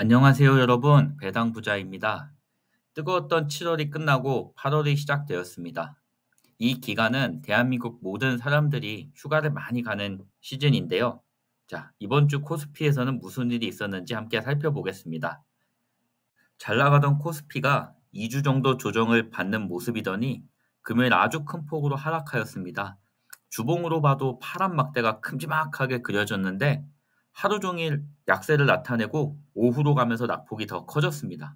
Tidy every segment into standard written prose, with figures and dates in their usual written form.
안녕하세요, 여러분. 배당 부자입니다. 뜨거웠던 7월이 끝나고 8월이 시작되었습니다. 이 기간은 대한민국 모든 사람들이 휴가를 많이 가는 시즌인데요. 자, 이번 주 코스피에서는 무슨 일이 있었는지 함께 살펴보겠습니다. 잘 나가던 코스피가 2주 정도 조정을 받는 모습이더니 금요일 아주 큰 폭으로 하락하였습니다. 주봉으로 봐도 파란 막대가 큼지막하게 그려졌는데 하루 종일 약세를 나타내고 오후로 가면서 낙폭이 더 커졌습니다.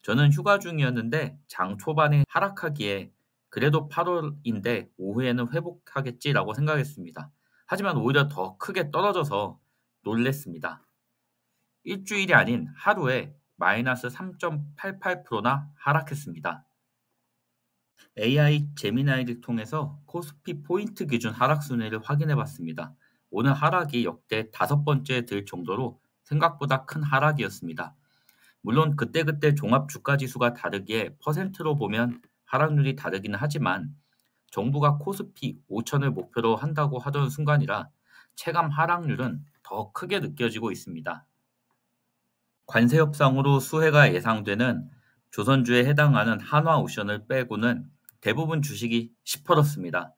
저는 휴가 중이었는데 장 초반에 하락하기에 그래도 8월인데 오후에는 회복하겠지라고 생각했습니다. 하지만 오히려 더 크게 떨어져서 놀랬습니다. 일주일이 아닌 하루에 마이너스 3.88%나 하락했습니다. AI 제미나이를 통해서 코스피 포인트 기준 하락 순위를 확인해 봤습니다. 오늘 하락이 역대 5번째 될 정도로 생각보다 큰 하락이었습니다. 물론 그때그때 종합 주가 지수가 다르기에 퍼센트로 보면 하락률이 다르기는 하지만 정부가 코스피 5천을 목표로 한다고 하던 순간이라 체감 하락률은 더 크게 느껴지고 있습니다. 관세 협상으로 수혜가 예상되는 조선주에 해당하는 한화오션을 빼고는 대부분 주식이 시퍼렇습니다.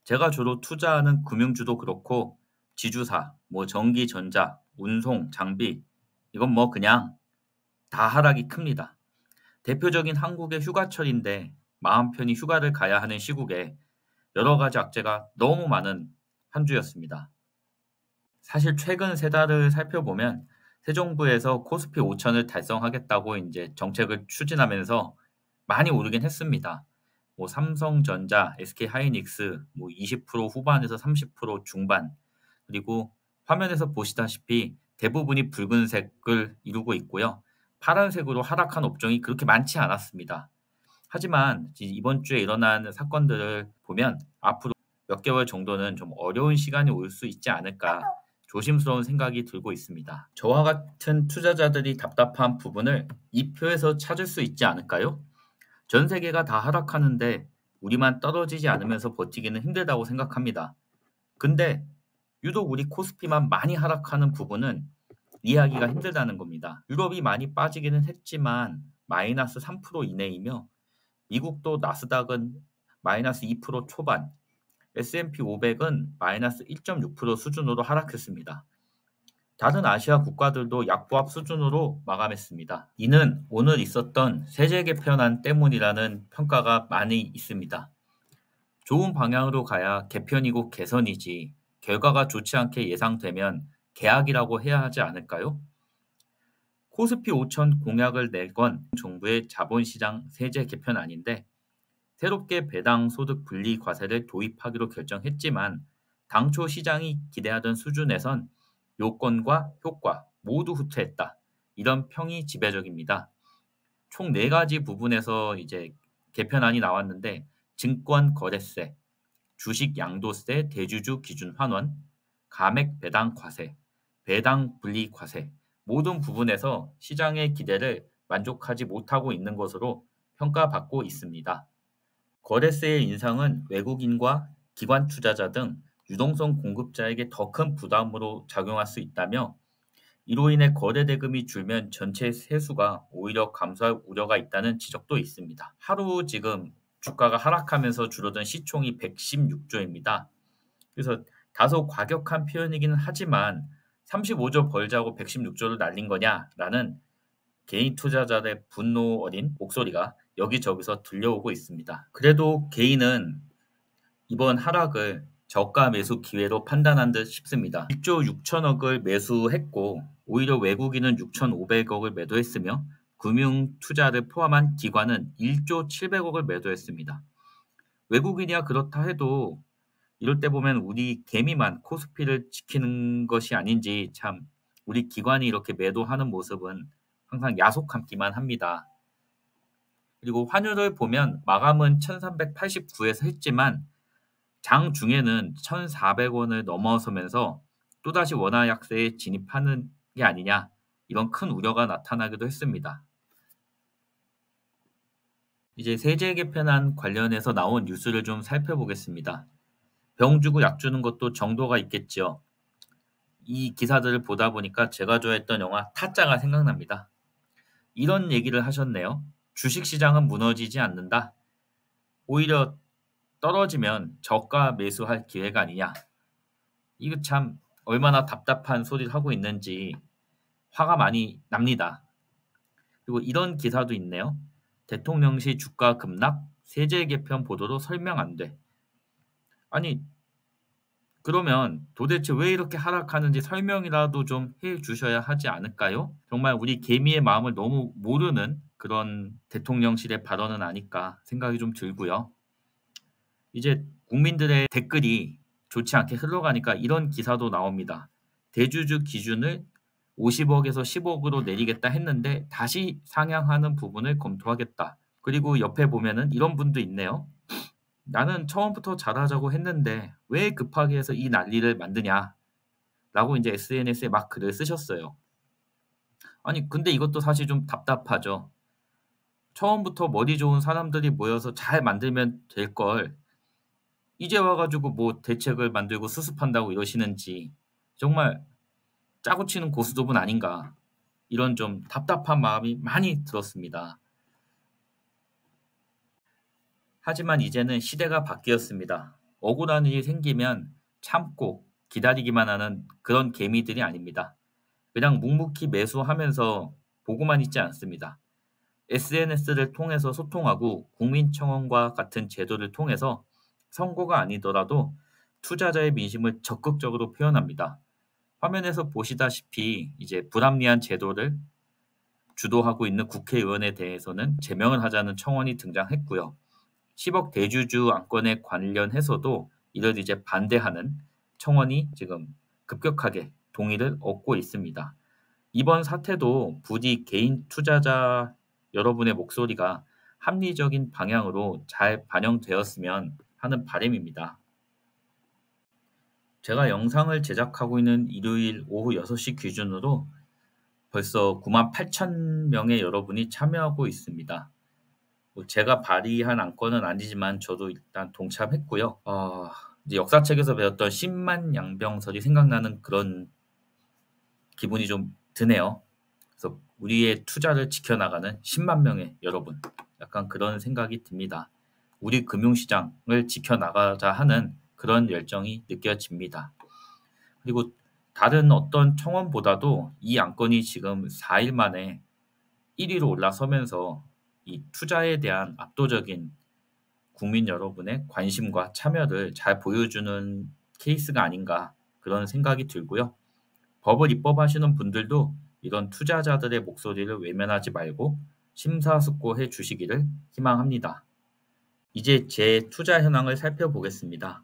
제가 주로 투자하는 금융주도 그렇고 지주사, 전기, 전자, 운송, 장비 이건 그냥 다 하락이 큽니다. 대표적인 한국의 휴가철인데 마음 편히 휴가를 가야 하는 시국에 여러 가지 악재가 너무 많은 한 주였습니다. 사실 최근 세 달을 살펴보면 새 정부에서 코스피 5천을 달성하겠다고 이제 정책을 추진하면서 많이 오르긴 했습니다. 삼성전자, SK하이닉스 20% 후반에서 30% 중반 그리고 화면에서 보시다시피 대부분이 붉은색을 이루고 있고요. 파란색으로 하락한 업종이 그렇게 많지 않았습니다. 하지만 이번 주에 일어난 사건들을 보면 앞으로 몇 개월 정도는 좀 어려운 시간이 올 수 있지 않을까 조심스러운 생각이 들고 있습니다. 저와 같은 투자자들이 답답한 부분을 이 표에서 찾을 수 있지 않을까요? 전 세계가 다 하락하는데 우리만 떨어지지 않으면서 버티기는 힘들다고 생각합니다. 근데 유독 우리 코스피만 많이 하락하는 부분은 이해하기가 힘들다는 겁니다. 유럽이 많이 빠지기는 했지만 마이너스 3% 이내이며 미국도 나스닥은 마이너스 2% 초반, S&P 500은 마이너스 1.6% 수준으로 하락했습니다. 다른 아시아 국가들도 약보합 수준으로 마감했습니다. 이는 오늘 있었던 세제 개편안 때문이라는 평가가 많이 있습니다. 좋은 방향으로 가야 개편이고 개선이지 결과가 좋지 않게 예상되면 개악이라고 해야 하지 않을까요? 코스피 5천 공약을 낼 건 정부의 자본시장 세제 개편안인데 새롭게 배당 소득 분리 과세를 도입하기로 결정했지만 당초 시장이 기대하던 수준에선 요건과 효과 모두 후퇴했다. 이런 평이 지배적입니다. 총 4가지 부분에서 이제 개편안이 나왔는데 증권 거래세, 주식 양도세 대주주 기준 환원, 감액 배당 과세, 배당 분리 과세 모든 부분에서 시장의 기대를 만족하지 못하고 있는 것으로 평가받고 있습니다. 거래세의 인상은 외국인과 기관 투자자 등 유동성 공급자에게 더 큰 부담으로 작용할 수 있다며 이로 인해 거래 대금이 줄면 전체 세수가 오히려 감소할 우려가 있다는 지적도 있습니다. 하루 지금 주가가 하락하면서 줄어든 시총이 116조입니다. 그래서 다소 과격한 표현이기는 하지만 35조 벌자고 116조를 날린 거냐라는 개인 투자자들의 분노 어린 목소리가 여기저기서 들려오고 있습니다. 그래도 개인은 이번 하락을 저가 매수 기회로 판단한 듯 싶습니다. 1조 6천억을 매수했고 오히려 외국인은 6,500억을 매도했으며 금융 투자를 포함한 기관은 1조 700억을 매도했습니다. 외국인이야 그렇다 해도 이럴 때 보면 우리 개미만 코스피를 지키는 것이 아닌지 참 우리 기관이 이렇게 매도하는 모습은 항상 야속함기만 합니다. 그리고 환율을 보면 마감은 1389에서 했지만 장 중에는 1,400원을 넘어서면서 또다시 원화 약세에 진입하는 게 아니냐 이런 큰 우려가 나타나기도 했습니다. 이제 세제 개편안 관련해서 나온 뉴스를 좀 살펴보겠습니다. 병 주고 약 주는 것도 정도가 있겠지요. 이 기사들을 보다 보니까 제가 좋아했던 영화 타짜가 생각납니다. 이런 얘기를 하셨네요. 주식시장은 무너지지 않는다. 오히려 떨어지면 저가 매수할 기회가 아니냐. 이거 참 얼마나 답답한 소리를 하고 있는지 화가 많이 납니다. 그리고 이런 기사도 있네요. 대통령실 주가 급락, 세제 개편 보도로 설명 안 돼. 아니, 그러면 도대체 왜 이렇게 하락하는지 설명이라도 좀 해 주셔야 하지 않을까요? 정말 우리 개미의 마음을 너무 모르는 그런 대통령실의 발언은 아닐까 생각이 좀 들고요. 이제 국민들의 댓글이 좋지 않게 흘러가니까 이런 기사도 나옵니다. 대주주 기준을 50억에서 10억으로 내리겠다 했는데 다시 상향하는 부분을 검토하겠다. 그리고 옆에 보면은 이런 분도 있네요. 나는 처음부터 잘하자고 했는데 왜 급하게 해서 이 난리를 만드냐? 라고 이제 SNS에 막 글을 쓰셨어요. 아니, 근데 이것도 사실 좀 답답하죠. 처음부터 머리 좋은 사람들이 모여서 잘 만들면 될 걸, 이제 와가지고 뭐 대책을 만들고 수습한다고 이러시는지, 정말 짜고 치는 고스톱은 아닌가. 이런 좀 답답한 마음이 많이 들었습니다. 하지만 이제는 시대가 바뀌었습니다. 억울한 일이 생기면 참고 기다리기만 하는 그런 개미들이 아닙니다. 그냥 묵묵히 매수하면서 보고만 있지 않습니다. SNS를 통해서 소통하고 국민청원과 같은 제도를 통해서 선거가 아니더라도 투자자의 민심을 적극적으로 표현합니다. 화면에서 보시다시피 이제 불합리한 제도를 주도하고 있는 국회의원에 대해서는 제명을 하자는 청원이 등장했고요. 10억 대주주 안건에 관련해서도 이를 이제 반대하는 청원이 지금 급격하게 동의를 얻고 있습니다. 이번 사태도 부디 개인 투자자 여러분의 목소리가 합리적인 방향으로 잘 반영되었으면 하는 바람입니다. 제가 영상을 제작하고 있는 일요일 오후 6시 기준으로 벌써 98,000명의 여러분이 참여하고 있습니다. 제가 발의한 안건은 아니지만 저도 일단 동참했고요. 이제 역사책에서 배웠던 10만 양병설이 생각나는 그런 기분이 좀 드네요. 그래서 우리의 투자를 지켜나가는 10만 명의 여러분, 약간 그런 생각이 듭니다. 우리 금융시장을 지켜나가자 하는 그런 열정이 느껴집니다. 그리고 다른 어떤 청원보다도 이 안건이 지금 4일 만에 1위로 올라서면서 이 투자에 대한 압도적인 국민 여러분의 관심과 참여를 잘 보여주는 케이스가 아닌가 그런 생각이 들고요. 법을 입법하시는 분들도 이런 투자자들의 목소리를 외면하지 말고 심사숙고해 주시기를 희망합니다. 이제 제 투자 현황을 살펴보겠습니다.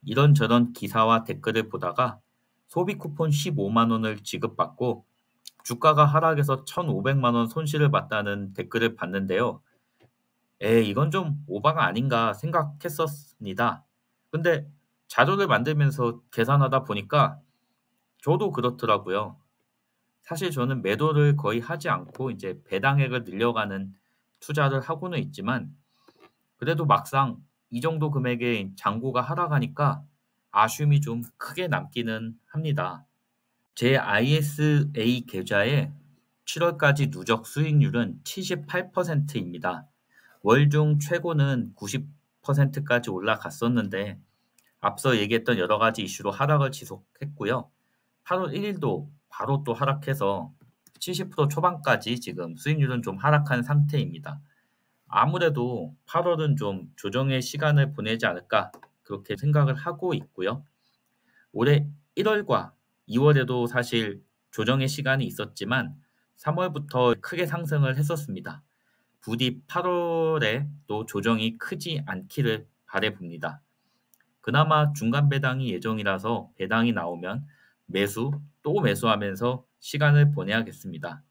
이런저런 기사와 댓글을 보다가 소비 쿠폰 15만 원을 지급받고 주가가 하락해서 1,500만 원 손실을 봤다는 댓글을 봤는데요. 이건 좀 오바가 아닌가 생각했었습니다. 근데 자료를 만들면서 계산하다 보니까 저도 그렇더라고요. 사실 저는 매도를 거의 하지 않고 이제 배당액을 늘려가는 투자를 하고는 있지만 그래도 막상 이 정도 금액의 잔고가 하락하니까 아쉬움이 좀 크게 남기는 합니다. 제 ISA 계좌의 7월까지 누적 수익률은 78%입니다. 월중 최고는 90%까지 올라갔었는데 앞서 얘기했던 여러 가지 이슈로 하락을 지속했고요. 8월 1일도 바로 또 하락해서 70% 초반까지 지금 수익률은 좀 하락한 상태입니다. 아무래도 8월은 좀 조정의 시간을 보내지 않을까 그렇게 생각을 하고 있고요. 올해 1월과 2월에도 사실 조정의 시간이 있었지만 3월부터 크게 상승을 했었습니다. 부디 8월에 또 조정이 크지 않기를 바라봅니다. 그나마 중간 배당이 예정이라서 배당이 나오면 매수 또 매수하면서 시간을 보내야겠습니다.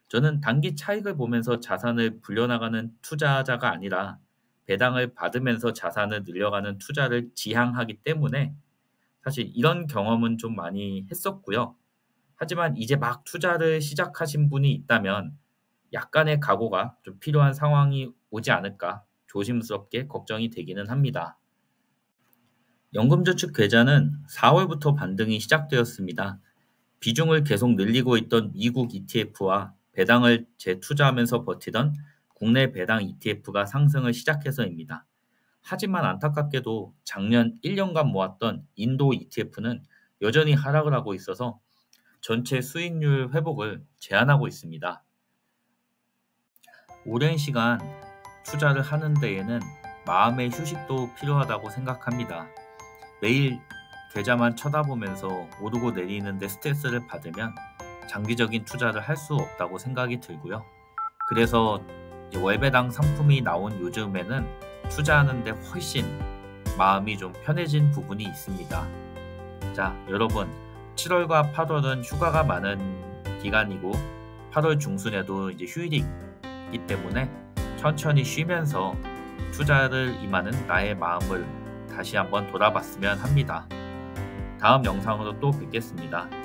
저는 단기 차익을 보면서 자산을 불려나가는 투자자가 아니라 배당을 받으면서 자산을 늘려가는 투자를 지향하기 때문에 사실 이런 경험은 좀 많이 했었고요. 하지만 이제 막 투자를 시작하신 분이 있다면 약간의 각오가 좀 필요한 상황이 오지 않을까 조심스럽게 걱정이 되기는 합니다. 연금저축 계좌는 4월부터 반등이 시작되었습니다. 비중을 계속 늘리고 있던 미국 ETF와 배당을 재투자하면서 버티던 국내 배당 ETF가 상승을 시작해서입니다. 하지만 안타깝게도 작년 1년간 모았던 인도 ETF는 여전히 하락을 하고 있어서 전체 수익률 회복을 제한하고 있습니다. 오랜 시간 투자를 하는 데에는 마음의 휴식도 필요하다고 생각합니다. 매일 계좌만 쳐다보면서 오르고 내리는데 스트레스를 받으면 장기적인 투자를 할 수 없다고 생각이 들고요. 그래서 월배당 상품이 나온 요즘에는 투자하는데 훨씬 마음이 좀 편해진 부분이 있습니다. 자, 여러분, 7월과 8월은 휴가가 많은 기간이고 8월 중순에도 이제 휴일이 있기 때문에 천천히 쉬면서 투자를 임하는 나의 마음을 다시 한번 돌아봤으면 합니다. 다음 영상으로 또 뵙겠습니다.